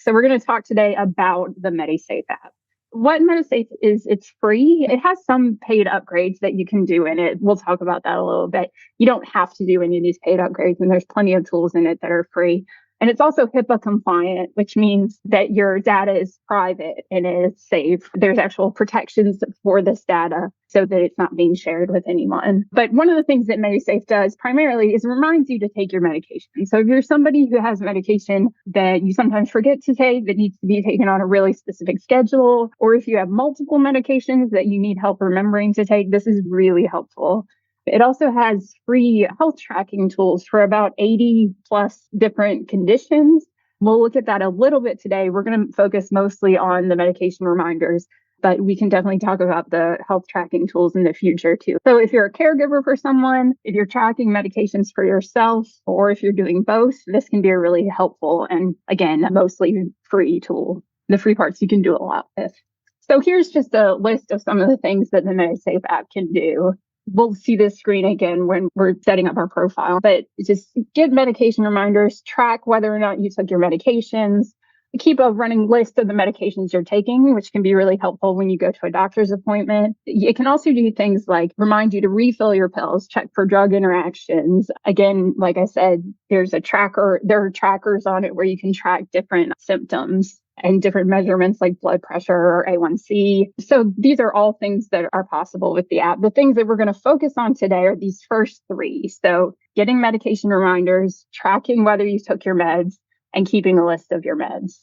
So we're going to talk today about the Medisafe app. What Medisafe is, it's free. It has some paid upgrades that you can do in it. We'll talk about that a little bit. You don't have to do any of these paid upgrades, and there's plenty of tools in it that are free. And it's also HIPAA compliant, which means that your data is private and it is safe. There's actual protections for this data so that it's not being shared with anyone. But one of the things that Medisafe does primarily is reminds you to take your medication. So if you're somebody who has medication that you sometimes forget to take that needs to be taken on a really specific schedule, or if you have multiple medications that you need help remembering to take, this is really helpful. It also has free health tracking tools for about 80 plus different conditions. We'll look at that a little bit today. We're going to focus mostly on the medication reminders, but we can definitely talk about the health tracking tools in the future too. So if you're a caregiver for someone, if you're tracking medications for yourself, or if you're doing both, this can be a really helpful and, again, mostly free tool. The free parts you can do a lot with. So here's just a list of some of the things that the Medisafe app can do. We'll see this screen again when we're setting up our profile, but just get medication reminders, track whether or not you took your medications, keep a running list of the medications you're taking, which can be really helpful when you go to a doctor's appointment. It can also do things like remind you to refill your pills, check for drug interactions. Again, like I said, there are trackers on it where you can track different symptoms and different measurements like blood pressure or A1C. So these are all things that are possible with the app. The things that we're going to focus on today are these first three. So getting medication reminders, tracking whether you took your meds, and keeping a list of your meds.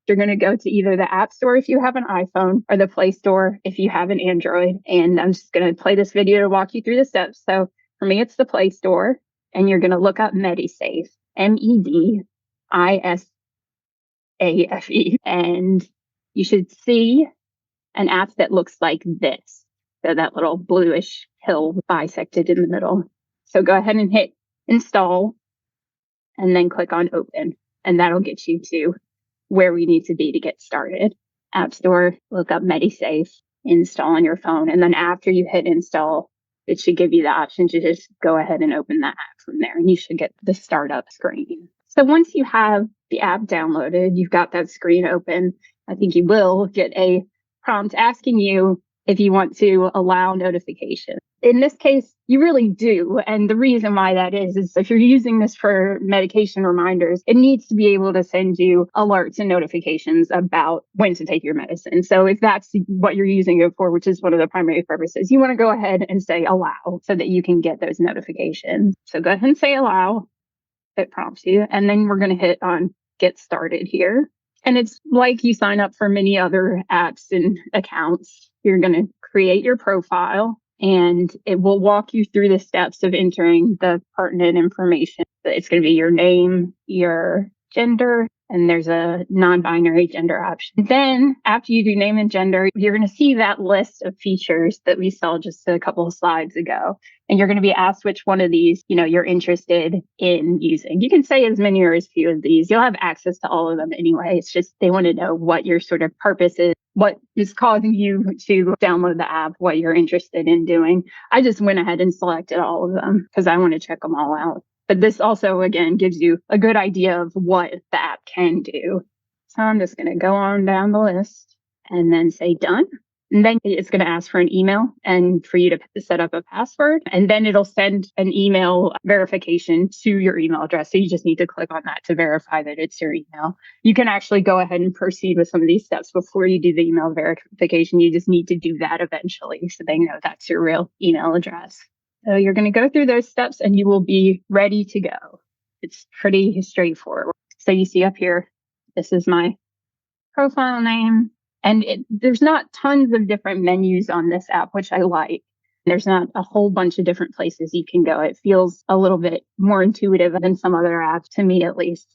You're going to go to either the App Store if you have an iPhone or the Play Store if you have an Android. And I'm just going to play this video to walk you through the steps. So for me, it's the Play Store, and you're going to look up Medisafe, Medisafe. And you should see an app that looks like this. So that little bluish pill bisected in the middle. So go ahead and hit install and then click on open. And that'll get you to where we need to be to get started. App Store, look up Medisafe, install on your phone. And then after you hit install, it should give you the option to just go ahead and open that app from there. And you should get the startup screen. So once you have the app downloaded, you've got that screen open, I think you will get a prompt asking you if you want to allow notification. In this case, you really do. And the reason why that is if you're using this for medication reminders, it needs to be able to send you alerts and notifications about when to take your medicine. So if that's what you're using it for, which is one of the primary purposes, you want to go ahead and say allow so that you can get those notifications. So go ahead and say allow. It prompts you. And then we're going to hit on get started here. And it's like you sign up for many other apps and accounts. You're going to create your profile, and it will walk you through the steps of entering the pertinent information. It's going to be your name, your gender, and there's a non-binary gender option. Then after you do name and gender, you're going to see that list of features that we saw just a couple of slides ago. And you're going to be asked which one of these, you're interested in using. You can say as many or as few of these. You'll have access to all of them anyway. It's just they want to know what your sort of purpose is, what is causing you to download the app, what you're interested in doing. I just went ahead and selected all of them because I want to check them all out. But this also, again, gives you a good idea of what the app can do. So I'm just going to go on down the list and then say done. And then it's going to ask for an email and for you to set up a password. And then it'll send an email verification to your email address. So you just need to click on that to verify that it's your email. You can actually go ahead and proceed with some of these steps before you do the email verification. You just need to do that eventually so they know that's your real email address. So you're going to go through those steps and you will be ready to go. It's pretty straightforward. So you see up here, this is my profile name. And there's not tons of different menus on this app, which I like. There's not a whole bunch of different places you can go. It feels a little bit more intuitive than some other apps, to me at least.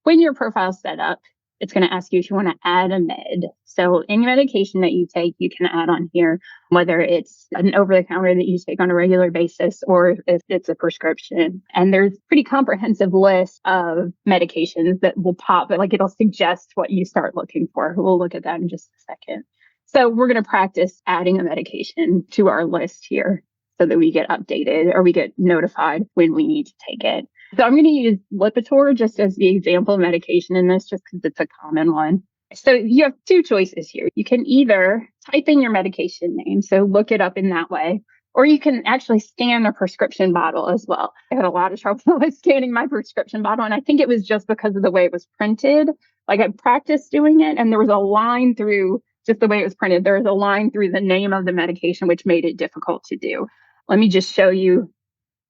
When your profile's set up, it's going to ask you if you want to add a med. So any medication that you take, you can add on here, whether it's an over-the-counter that you take on a regular basis or if it's a prescription. And there's a pretty comprehensive list of medications that will pop, like it'll suggest what you start looking for. We'll look at that in just a second. So we're going to practice adding a medication to our list here. so that we get updated or we get notified when we need to take it. So I'm going to use Lipitor just as the example medication in this, just because it's a common one. So you have two choices here. You can either type in your medication name, so look it up in that way, or you can actually scan a prescription bottle as well. I had a lot of trouble with scanning my prescription bottle, and I think it was just because of the way it was printed. Like I practiced doing it, and there was a line through just the way it was printed. There was a line through the name of the medication, which made it difficult to do. Let me just show you.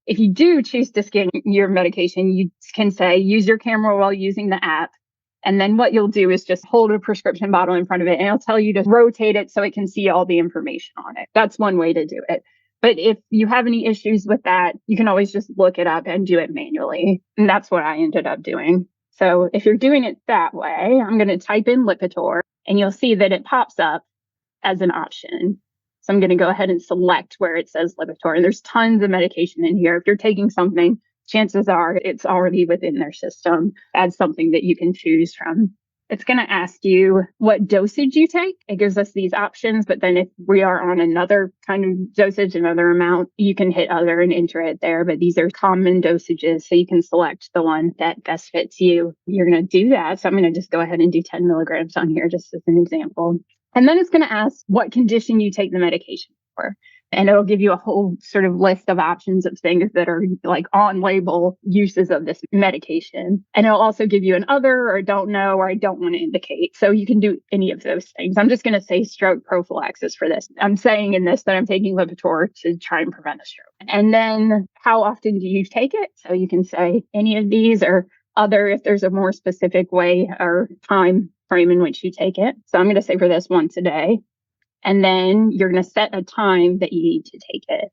If you do choose to scan your medication, you can say, use your camera while using the app. And then what you'll do is just hold a prescription bottle in front of it, and it'll tell you to rotate it so it can see all the information on it. That's one way to do it. But if you have any issues with that, you can always just look it up and do it manually. And that's what I ended up doing. So if you're doing it that way, I'm going to type in Lipitor, and you'll see that it pops up as an option. So I'm going to go ahead and select where it says Lipitor. And there's tons of medication in here. If you're taking something, chances are it's already within their system as something that you can choose from. It's going to ask you what dosage you take. It gives us these options, but then if we are on another kind of dosage, another amount, you can hit other and enter it there. But these are common dosages, so you can select the one that best fits you. You're going to do that. So I'm going to just go ahead and do 10 milligrams on here just as an example. And then it's going to ask what condition you take the medication for. And it'll give you a whole sort of list of options of things that are like on label uses of this medication. And it'll also give you an other or don't know or I don't want to indicate. So you can do any of those things. I'm just going to say stroke prophylaxis for this. I'm saying in this that I'm taking Lipitor to try and prevent a stroke. And then how often do you take it? So you can say any of these or other if there's a more specific way or time frame in which you take it. So I'm going to say for this once a day. And then you're going to set a time that you need to take it.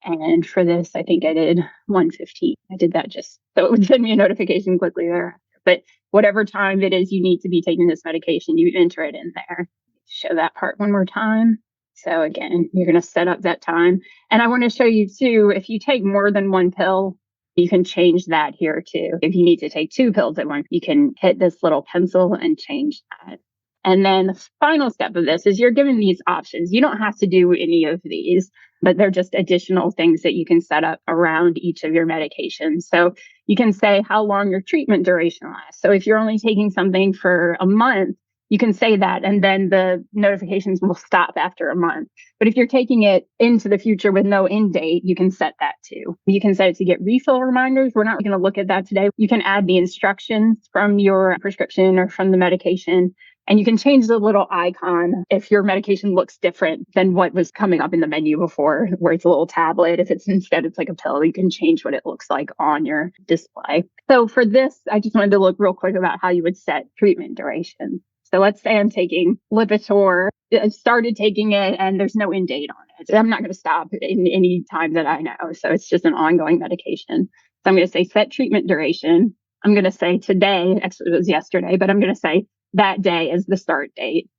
And for this, I think I did 1:15. I did that just so it would send me a notification quickly there. But whatever time it is you need to be taking this medication, you enter it in there. Show that part one more time. So again, you're going to set up that time. And I want to show you too, if you take more than one pill, you can change that here too. If you need to take 2 pills at once, you can hit this little pencil and change that. And then the final step of this is you're given these options. You don't have to do any of these, but they're just additional things that you can set up around each of your medications. So you can say how long your treatment duration lasts. So if you're only taking something for a month, you can say that, and then the notifications will stop after a month. But if you're taking it into the future with no end date, you can set that too. You can set it to get refill reminders. We're not going to look at that today. You can add the instructions from your prescription or from the medication. And you can change the little icon if your medication looks different than what was coming up in the menu before, where it's a little tablet. If it's instead, it's like a pill, you can change what it looks like on your display. So for this, I just wanted to look real quick about how you would set treatment duration. So let's say I'm taking Lipitor. I started taking it and there's no end date on it. I'm not going to stop in any time that I know. So it's just an ongoing medication. So I'm going to say set treatment duration. I'm going to say today, actually it was yesterday, but I'm going to say that day is the start date,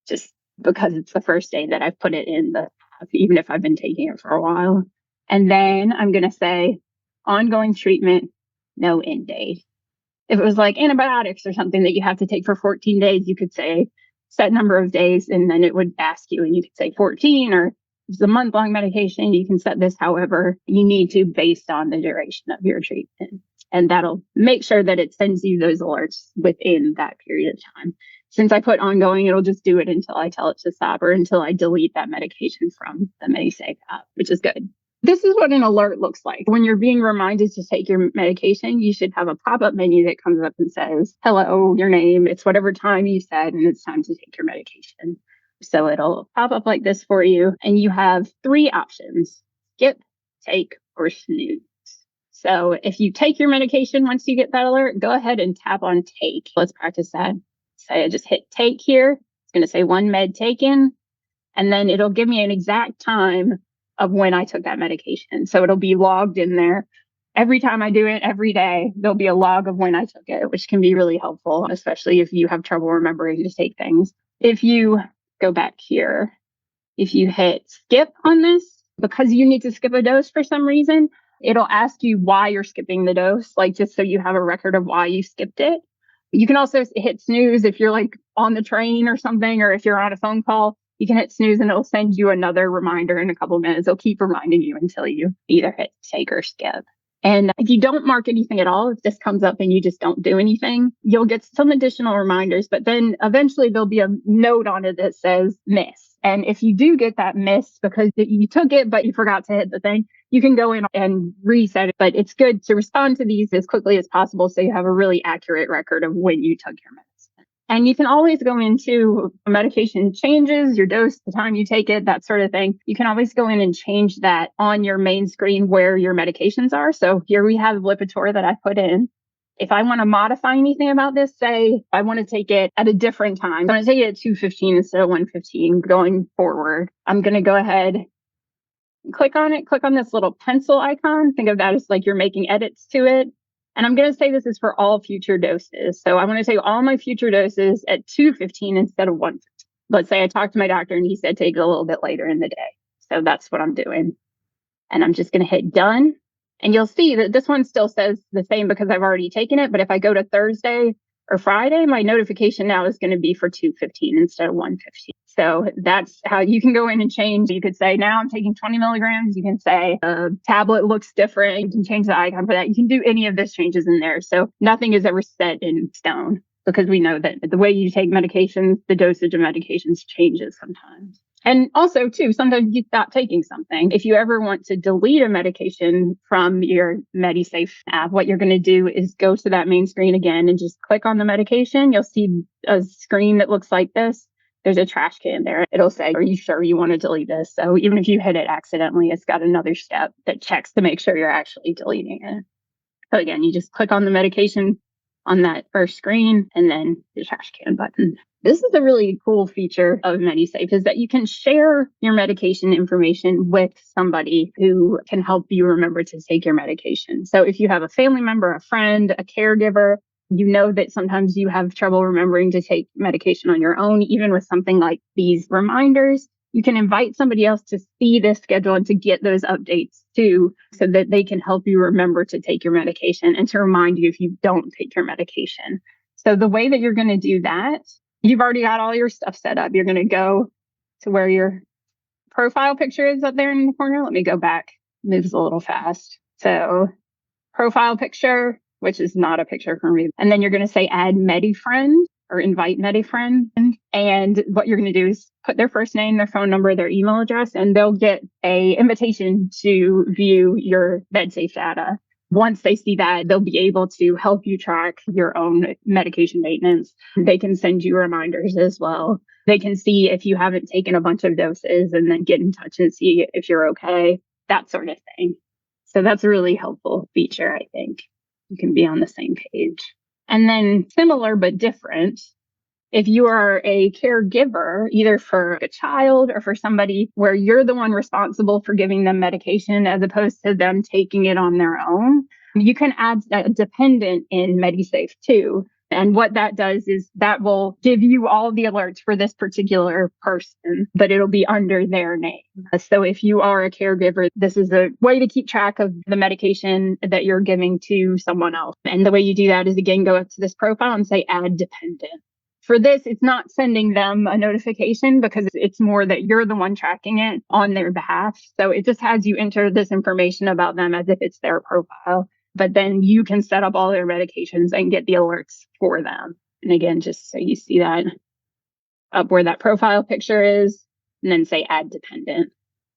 just because it's the first day that I've put it in the app, even if I've been taking it for a while. And then I'm going to say ongoing treatment, no end date. If it was like antibiotics or something that you have to take for 14 days, you could say set number of days, and then it would ask you, and you could say 14, or if it's a month-long medication, you can set this however you need to based on the duration of your treatment. And that'll make sure that it sends you those alerts within that period of time. Since I put ongoing, it'll just do it until I tell it to stop or until I delete that medication from the Medisafe app, which is good. This is what an alert looks like. When you're being reminded to take your medication, you should have a pop-up menu that comes up and says, hello, your name. It's whatever time you said, and it's time to take your medication. So it'll pop up like this for you. And you have 3 options: skip, take, or snooze. So if you take your medication, once you get that alert, go ahead and tap on take. Let's practice that. So I just hit take here. It's going to say 1 med taken, and then it'll give me an exact time of when I took that medication. So it'll be logged in there. Every time I do it, every day, there'll be a log of when I took it, which can be really helpful, especially if you have trouble remembering to take things. If you go back here, if you hit skip on this, because you need to skip a dose for some reason, it'll ask you why you're skipping the dose, like just so you have a record of why you skipped it. You can also hit snooze if you're like on the train or something, or if you're on a phone call. you can hit snooze and it'll send you another reminder in a couple of minutes. It'll keep reminding you until you either hit take or skip. And if you don't mark anything at all, if this comes up and you just don't do anything, you'll get some additional reminders, but then eventually there'll be a note on it that says miss. And if you do get that miss because you took it, but you forgot to hit the thing, you can go in and reset it. But it's good to respond to these as quickly as possible so you have a really accurate record of when you took your medicine. And you can always go into medication changes, your dose, the time you take it, that sort of thing. You can always go in and change that on your main screen where your medications are. So here we have Lipitor that I put in. If I want to modify anything about this, say I want to take it at a different time, I want to take it at 2:15 instead of 1:15 going forward, I'm going to go ahead and click on it, click on this little pencil icon. Think of that as like you're making edits to it. And I'm going to say this is for all future doses. So I want to take all my future doses at 2:15 instead of 1:15. Let's say I talked to my doctor and he said take it a little bit later in the day. So that's what I'm doing. And I'm just going to hit done. And you'll see that this one still says the same because I've already taken it. But if I go to Thursday or Friday, my notification now is going to be for 2:15 instead of 1:15. So that's how you can go in and change. You could say, now I'm taking 20 milligrams. You can say a tablet looks different. You can change the icon for that. You can do any of those changes in there. So nothing is ever set in stone because we know that the way you take medications, the dosage of medications changes sometimes. And also, too, sometimes you stop taking something. If you ever want to delete a medication from your Medisafe app, what you're going to do is go to that main screen again and just click on the medication. You'll see a screen that looks like this. There's a trash can there. It'll say, are you sure you want to delete this? So even if you hit it accidentally, it's got another step that checks to make sure you're actually deleting it. So again, you just click on the medication on that first screen and then the trash can button. This is a really cool feature of Medisafe is that you can share your medication information with somebody who can help you remember to take your medication. So if you have a family member, a friend, a caregiver, you know that sometimes you have trouble remembering to take medication on your own, even with something like these reminders. You can invite somebody else to see this schedule and to get those updates too, so that they can help you remember to take your medication and to remind you if you don't take your medication. So the way that you're going to do that, you've already got all your stuff set up. You're going to go to where your profile picture is up there in the corner. Let me go back. Moves a little fast. So profile picture, which is not a picture from me. And then you're going to say add MediFriend or invite MediFriend. And what you're going to do is put their first name, their phone number, their email address, and they'll get an invitation to view your Medisafe data. Once they see that, they'll be able to help you track your own medication maintenance. They can send you reminders as well. They can see if you haven't taken a bunch of doses and then get in touch and see if you're okay, that sort of thing. So that's a really helpful feature, I think. You can be on the same page. And then similar but different, if you are a caregiver, either for a child or for somebody where you're the one responsible for giving them medication as opposed to them taking it on their own, you can add a dependent in Medisafe too. And what that does is that will give you all the alerts for this particular person, but it'll be under their name. So if you are a caregiver, this is a way to keep track of the medication that you're giving to someone else. And the way you do that is, again, go up to this profile and say add dependent. For this, it's not sending them a notification because it's more that you're the one tracking it on their behalf. So it just has you enter this information about them as if it's their profile. But then you can set up all their medications and get the alerts for them. And again, just so you see that up where that profile picture is, and then say add dependent.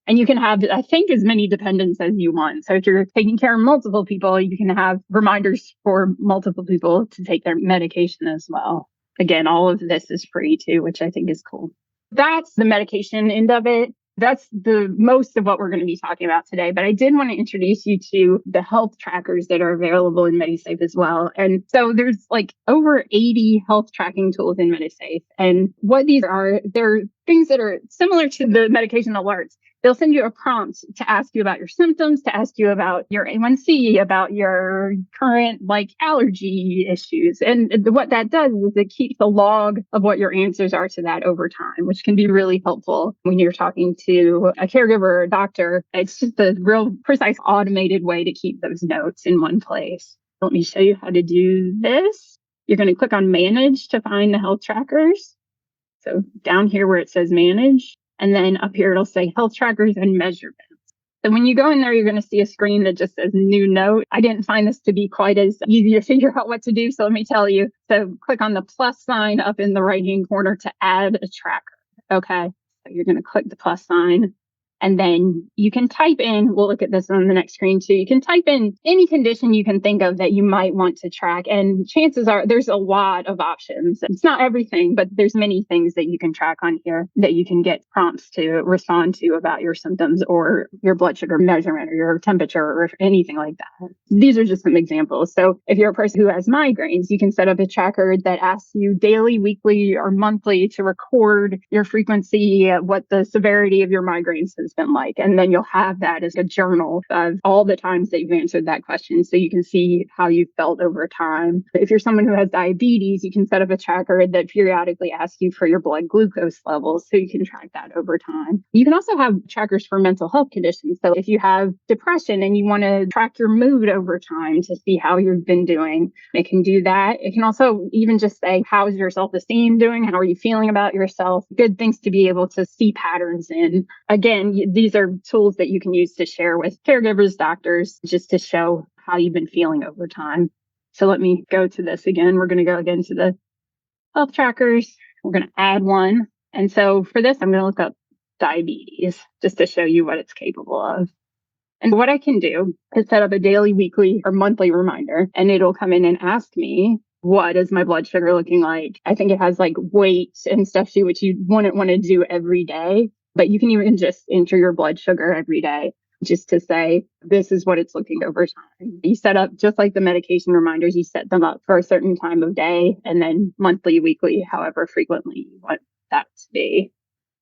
And you can have, I think, as many dependents as you want. So if you're taking care of multiple people, you can have reminders for multiple people to take their medication as well. Again, all of this is free too, which I think is cool. That's the medication end of it. That's the most of what we're going to be talking about today. But I did want to introduce you to the health trackers that are available in Medisafe as well. And so there's like over 80 health tracking tools in Medisafe. And what these are, they're things that are similar to the medication alerts. They'll send you a prompt to ask you about your symptoms, to ask you about your A1C, about your current allergy issues. And what that does is it keeps a log of what your answers are to that over time, which can be really helpful when you're talking to a caregiver or a doctor. It's just a real precise automated way to keep those notes in one place. Let me show you how to do this. You're going to click on Manage to find the health trackers. So down here where it says manage, and then up here it'll say health trackers and measurements. So when you go in there, you're going to see a screen that just says new note. I didn't find this to be quite as easy to figure out what to do. So let me tell you. So click on the plus sign up in the right-hand corner to add a tracker. Okay. So you're going to click the plus sign. And then you can type in, we'll look at this on the next screen too. You can type in any condition you can think of that you might want to track. And chances are there's a lot of options. It's not everything, but there's many things that you can track on here that you can get prompts to respond to about your symptoms or your blood sugar measurement or your temperature or anything like that. These are just some examples. So if you're a person who has migraines, you can set up a tracker that asks you daily, weekly, or monthly to record your frequency, what the severity of your migraines has been like. And then you'll have that as a journal of all the times that you've answered that question. So you can see how you felt over time. If you're someone who has diabetes, you can set up a tracker that periodically asks you for your blood glucose levels. So you can track that over time. You can also have trackers for mental health conditions. So if you have depression and you want to track your mood over time to see how you've been doing, it can do that. It can also even just say, how's your self-esteem doing? How are you feeling about yourself? Good things to be able to see patterns in. Again, these are tools that you can use to share with caregivers, doctors, just to show how you've been feeling over time. So let me go to this again. We're going to go again to the health trackers. We're going to add one. And so for this, I'm going to look up diabetes just to show you what it's capable of. And what I can do is set up a daily, weekly, or monthly reminder, and it'll come in and ask me, what is my blood sugar looking like? I think it has like weight and stuff too, which you wouldn't want to do every day. But you can even just enter your blood sugar every day just to say, this is what it's looking over time. You set up, just like the medication reminders, you set them up for a certain time of day and then monthly, weekly, however frequently you want that to be.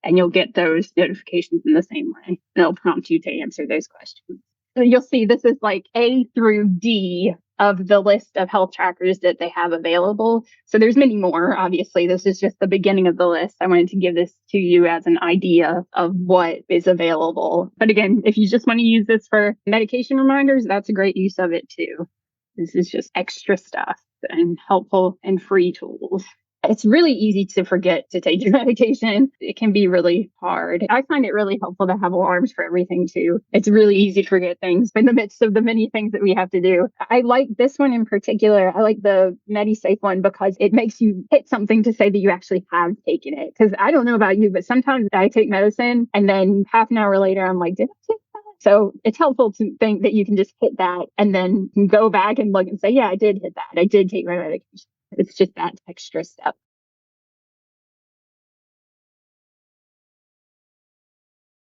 And you'll get those notifications in the same way. And it'll prompt you to answer those questions. So you'll see this is like A through D of the list of health trackers that they have available. So there's many more. Obviously, this is just the beginning of the list. I wanted to give this to you as an idea of what is available. But again, if you just want to use this for medication reminders, that's a great use of it too. This is just extra stuff and helpful and free tools. It's really easy to forget to take your medication. It can be really hard. I find it really helpful to have alarms for everything too. It's really easy to forget things in the midst of the many things that we have to do. I like this one in particular. I like the Medisafe one because it makes you hit something to say that you actually have taken it. Because I don't know about you, but sometimes I take medicine and then half an hour later, I'm like, did I take that? So it's helpful to think that you can just hit that and then go back and look and say, yeah, I did hit that. I did take my medication. It's just that extra step.